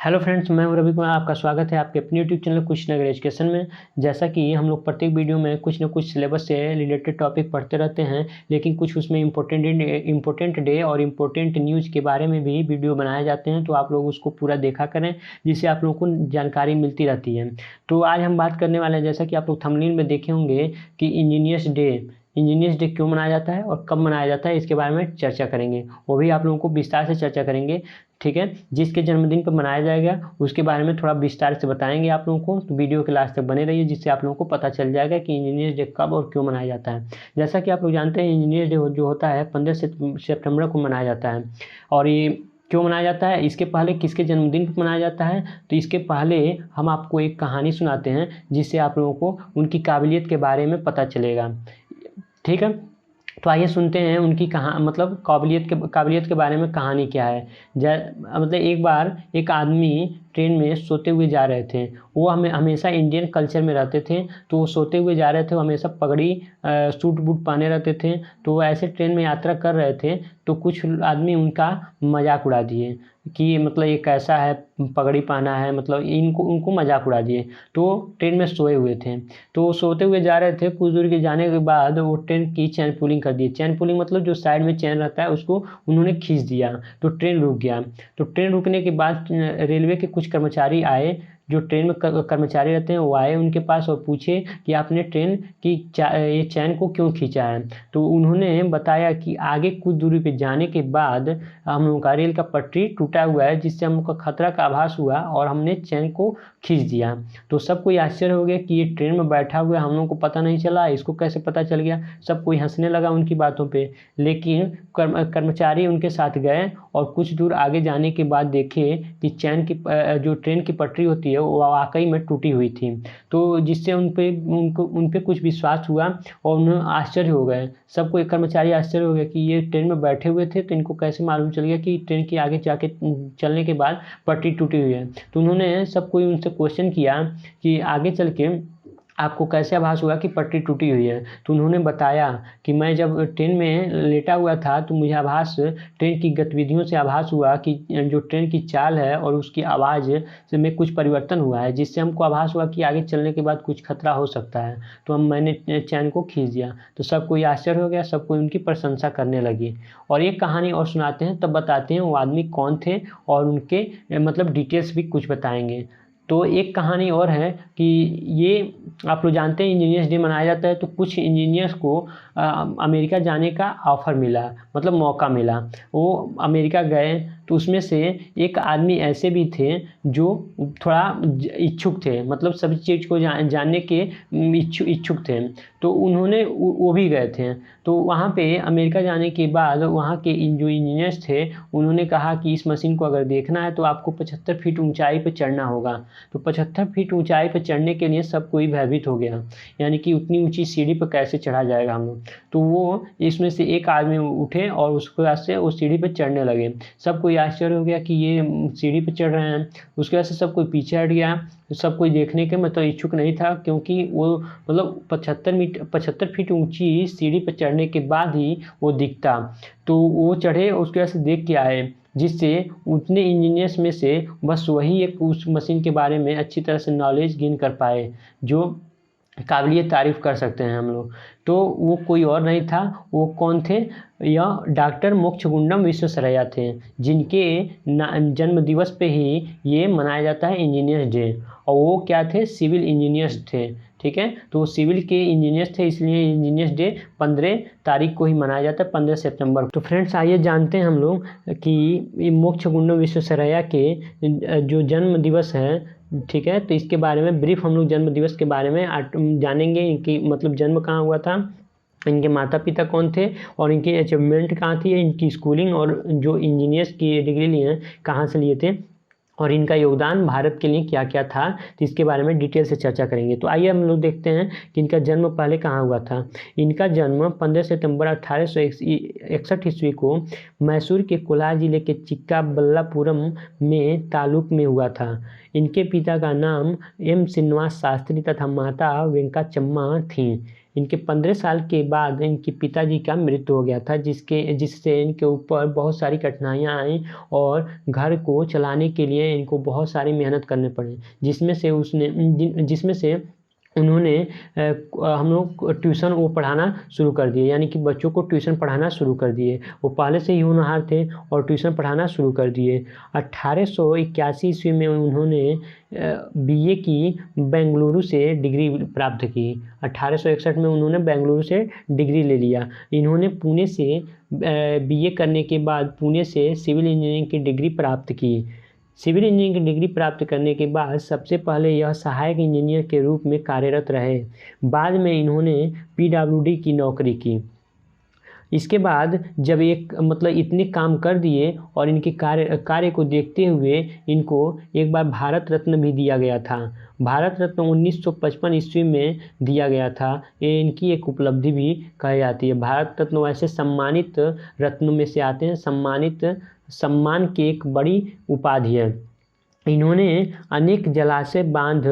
Hello friends, मैं हूं रवि कुमार। आपका स्वागत है आपके अपने यूट्यूब चैनल कुछ नगर एजुकेशन में। जैसा कि हम लोग प्रत्येक वीडियो में कुछ न कुछ सिलेबस से रिलेटेड टॉपिक पढ़ते रहते हैं, लेकिन कुछ उसमें इम्पोर्टेंट डे और इम्पोर्टेंट न्यूज़ के बारे में भी वीडियो बनाए जाते हैं। तो आप लोग उसको पूरा देखा करें, जिससे आप लोगों को जानकारी मिलती रहती है। तो आज हम बात करने वाले हैं, जैसा कि आप लोग थंबनेल में देखे होंगे, कि इंजीनियर्स डे क्यों मनाया जाता है और कब मनाया जाता है, इसके बारे में चर्चा करेंगे। वो भी आप लोगों को विस्तार से चर्चा करेंगे, ठीक है। जिसके जन्मदिन पर मनाया जाएगा उसके बारे में थोड़ा विस्तार से बताएंगे आप लोगों को। तो वीडियो के लास्ट तक बने रहिए, जिससे आप लोगों को पता चल जाएगा कि इंजीनियर्स डे कब और क्यों मनाया जाता है। जैसा कि आप लोग जानते हैं, इंजीनियर्स डे जो होता है 15 सितंबर को मनाया जाता है। और ये क्यों मनाया जाता है, इसके पहले किसके जन्मदिन पर मनाया जाता है, तो इसके पहले हम आपको एक कहानी सुनाते हैं, जिससे आप लोगों को उनकी काबिलियत के बारे में पता चलेगा, ठीक है। तो आइए सुनते हैं उनकी मतलब काबिलियत के बारे में कहानी क्या है। मतलब एक बार एक आदमी ट्रेन में सोते हुए जा रहे थे। वो हमेशा इंडियन कल्चर में रहते थे, तो वो सोते हुए जा रहे थे। वो हमेशा पगड़ी सूट बूट पहने रहते थे। तो वो ऐसे ट्रेन में यात्रा कर रहे थे, तो कुछ आदमी उनका मजाक उड़ा दिए कि मतलब ये कैसा है, पगड़ी पहना है, मतलब उनको मजाक उड़ा दिए। तो ट्रेन में सोए हुए थे। तो सोते हुए जा रहे थे, कुछ दूर के जाने के बाद वो ट्रेन की चैन पुलिंग कर दी। चैन पुलिंग मतलब जो साइड में चैन रहता है उसको उन्होंने खींच दिया, तो ट्रेन रुक गया। तो ट्रेन रुकने के बाद रेलवे के कुछ कर्मचारी आए, जो ट्रेन में कर्मचारी रहते हैं, वो आए उनके पास और पूछे कि आपने ट्रेन की ये चैन को क्यों खींचा है। तो उन्होंने बताया कि आगे कुछ दूरी पे जाने के बाद हम लोगों का रेल का पटरी टूटा हुआ है, जिससे हम लोग का खतरा का आभास हुआ और हमने चैन को खींच दिया। तो सब कोई आश्चर्य हो गया कि ये ट्रेन में बैठा हुआ है, हम लोगों को पता नहीं चला, इसको कैसे पता चल गया। सब कोई हंसने लगा उनकी बातों पे। लेकिन कर्मचारी उनके साथ गए और कुछ दूर आगे जाने के बाद देखे कि चैन की जो ट्रेन की पटरी होती है वो वाकई में टूटी हुई थी। तो जिससे उन पे कुछ विश्वास हुआ और उन्हें आश्चर्य हो गए। सबको एक कर्मचारी आश्चर्य हो गया कि ये ट्रेन में बैठे हुए थे, तो इनको कैसे मालूम चल गया कि ट्रेन की आगे जाके चलने के बाद पटरी टूटी हुई है। तो उन्होंने सब कोई उनसे क्वेश्चन किया कि आगे चल के आपको कैसे आभास हुआ कि पटरी टूटी हुई है। तो उन्होंने बताया कि मैं जब ट्रेन में लेटा हुआ था, तो मुझे ट्रेन की गतिविधियों से आभास हुआ कि जो ट्रेन की चाल है और उसकी आवाज़ से में कुछ परिवर्तन हुआ है, जिससे हमको आभास हुआ कि आगे चलने के बाद कुछ खतरा हो सकता है। तो मैंने चैन को खींच दिया। तो सब कोई आश्चर्य हो गया, सब कोई उनकी प्रशंसा करने लगी। और एक कहानी और सुनाते हैं, तब बताते हैं वो आदमी कौन थे और उनके मतलब डिटेल्स भी कुछ बताएंगे। तो एक कहानी और है कि ये आप लोग जानते हैं इंजीनियर्स डे मनाया जाता है, तो कुछ इंजीनियर्स को अमेरिका जाने का ऑफ़र मिला, मतलब मौका मिला। वो अमेरिका गए, तो उसमें से एक आदमी ऐसे भी थे जो थोड़ा इच्छुक थे, मतलब सभी चीज़ को जानने के इच्छुक थे। तो उन्होंने वो भी गए थे। तो वहाँ पे अमेरिका जाने के बाद वहाँ के जो इंजीनियर्स थे, उन्होंने कहा कि इस मशीन को अगर देखना है तो आपको 75 फीट ऊंचाई पर चढ़ना होगा। तो 75 फीट ऊंचाई पर चढ़ने के लिए सब कोई भयभीत हो गया, यानी कि उतनी ऊंची सीढ़ी पर कैसे चढ़ा जाएगा हम लोग। तो वो इसमें से एक आदमी उठे और उसके बाद से वो सीढ़ी पर चढ़ने लगे। सब कोई आश्चर्य हो गया कि ये सीढ़ी पर चढ़ रहे हैं। उसके बाद से सब कोई पीछे हट गया। सब कोई देखने के मतलब इच्छुक नहीं था, क्योंकि वो मतलब 75 फीट ऊंची सीढ़ी पर चढ़ने के बाद ही वो दिखता। तो वो चढ़े, उसके बाद से देख के आए, जिससे उतने इंजीनियर्स में से बस वही एक उस मशीन के बारे में अच्छी तरह से नॉलेज गेन कर पाए, जो काबिलियत तारीफ़ कर सकते हैं हम लोग। तो वो कोई और नहीं था, वो कौन थे, यह डॉक्टर मोक्षगुंडम विश्वेश्वरैया थे, जिनके जन्म दिवस पे ही ये मनाया जाता है इंजीनियर्स डे। और वो क्या थे, सिविल इंजीनियर्स थे, ठीक है। तो वो सिविल के इंजीनियर्स थे, इसलिए इंजीनियर्स डे 15 तारीख को ही मनाया जाता है, 15 सितंबर को। तो फ्रेंड्स आइए जानते हैं हम लोग कि मोक्षगुंडम विश्वेश्वरैया के जो जन्म दिवस है, ठीक है। तो इसके बारे में ब्रीफ हम लोग जन्म दिवस के बारे में जानेंगे। इनकी मतलब जन्म कहाँ हुआ था, इनके माता पिता कौन थे और इनकी अचीवमेंट कहाँ थी, इनकी स्कूलिंग और जो इंजीनियर्स की डिग्री लिए हैं कहाँ से लिए थे, और इनका योगदान भारत के लिए क्या क्या था। तो इसके बारे में डिटेल से चर्चा करेंगे। तो आइए हम लोग देखते हैं कि इनका जन्म पहले कहाँ हुआ था। इनका जन्म 15 सितंबर 1861 ईस्वी को मैसूर के कोलार जिले के चिक्काबल्लापुरम में तालुक में हुआ था। इनके पिता का नाम एम श्रीनिवास शास्त्री तथा माता वेंकटचम्मा थीं। इनके 15 साल के बाद इनके पिताजी का मृत्यु हो गया था, जिससे इनके ऊपर बहुत सारी कठिनाइयाँ आई और घर को चलाने के लिए इनको बहुत सारी मेहनत करने पड़े, जिसमें से उन्होंने हम लोग ट्यूशन वो पढ़ाना शुरू कर दिए, यानी कि बच्चों को ट्यूशन पढ़ाना शुरू कर दिए। वो पहले से ही होनहार थे और ट्यूशन पढ़ाना शुरू कर दिए। 1881 ईस्वी में उन्होंने बीए की बेंगलुरु से डिग्री प्राप्त की। 1861 में उन्होंने बेंगलुरु से डिग्री ले लिया। इन्होंने पुणे से बीए करने के बाद पुणे से सिविल इंजीनियरिंग की डिग्री प्राप्त की। सिविल इंजीनियरिंग की डिग्री प्राप्त करने के बाद सबसे पहले यह सहायक इंजीनियर के रूप में कार्यरत रहे। बाद में इन्होंने पीडब्ल्यूडी की नौकरी की। इसके बाद जब इतने काम कर दिए और इनके कार्य को देखते हुए इनको एक बार भारत रत्न भी दिया गया था। भारत रत्न 1955 ईस्वी में दिया गया था। ये इनकी एक उपलब्धि भी कही जाती है। भारत रत्न वैसे सम्मानित रत्नों में से आते हैं, सम्मान की एक बड़ी उपाधि है। इन्होंने अनेक जलाशय, बांध,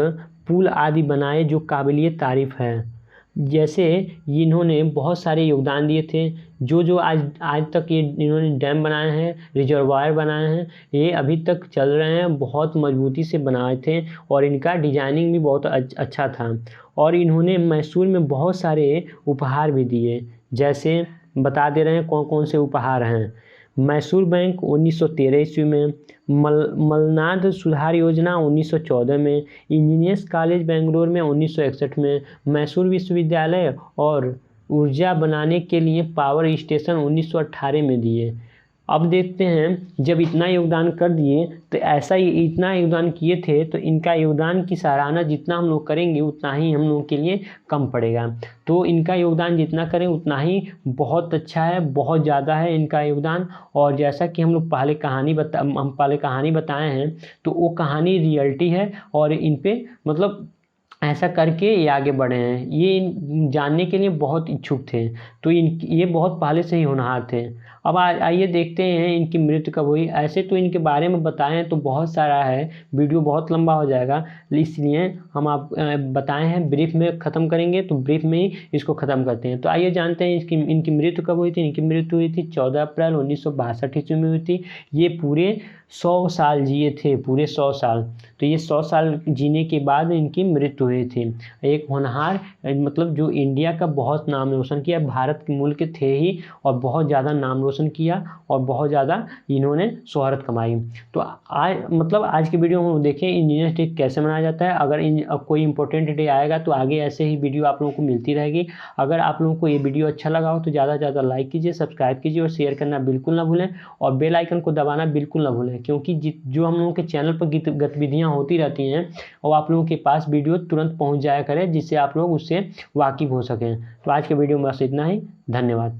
पुल आदि बनाए जो काबिलिए तारीफ है। जैसे इन्होंने बहुत सारे योगदान दिए थे। जो आज तक ये इन्होंने डैम बनाए हैं, रिजर्वायर बनाए हैं, ये अभी तक चल रहे हैं। बहुत मजबूती से बनाए थे और इनका डिजाइनिंग भी बहुत अच्छा था। और इन्होंने मैसूर में बहुत सारे उपहार भी दिए। जैसे बता दे रहे हैं कौन कौन से उपहार हैं। मैसूर बैंक 1913 ईस्वी में, मलनाद सुधार योजना 1914 में, इंजीनियर्स कॉलेज बेंगलोर में 1961 में, मैसूर विश्वविद्यालय और ऊर्जा बनाने के लिए पावर स्टेशन 1918 में दिए। अब देखते हैं जब इतना योगदान कर दिए तो इतना योगदान किए थे तो इनका योगदान की सराहना जितना हम लोग करेंगे उतना ही हम लोगों के लिए कम पड़ेगा। तो इनका योगदान जितना करें उतना ही बहुत अच्छा है, बहुत ज़्यादा है इनका योगदान। और जैसा कि हम पहले कहानी बताए हैं तो वो कहानी रियलिटी है और इन पे ऐसा करके ये आगे बढ़े हैं। ये जानने के लिए बहुत इच्छुक थे, तो ये बहुत पहले से ही होनहार थे। अब आइए देखते हैं इनकी मृत्यु कब हुई। ऐसे तो इनके बारे में बताएं तो बहुत सारा है, वीडियो बहुत लंबा हो जाएगा, इसलिए हम आप बताए हैं ब्रीफ में ख़त्म करेंगे, तो ब्रीफ में ही इसको ख़त्म करते हैं। तो आइए जानते हैं इनकी मृत्यु कब हुई थी। इनकी मृत्यु हुई थी 14 अप्रैल 1962 ईस्वी में हुई थी। ये पूरे 100 साल जिए थे, पूरे 100 साल। तो ये 100 साल जीने के बाद इनकी मृत्यु हुई थी। एक होनहार जो इंडिया का बहुत नाम रोशन किया, भारत के मूल के थे ही और बहुत ज़्यादा नाम रोशन किया और बहुत ज़्यादा इन्होंने शोहरत कमाई। तो आज के वीडियो में हम देखें इंजीनियर्स डे कैसे मनाया जाता है। अगर कोई इंपॉर्टेंट डे आएगा तो आगे ऐसे ही वीडियो आप लोगों को मिलती रहेगी। अगर आप लोगों को ये वीडियो अच्छा लगा हो तो ज़्यादा से ज़्यादा लाइक कीजिए, सब्सक्राइब कीजिए और शेयर करना बिल्कुल ना भूलें और बेल आइकन को दबाना बिल्कुल ना भूलें, क्योंकि जो हम लोगों के चैनल पर गतिविधियाँ होती रहती हैं और आप लोगों के पास वीडियो तुरंत पहुँच जाया करें, जिससे आप लोग उससे वाकिफ़ हो सकें। तो आज के वीडियो में बस इतना ही। धन्यवाद।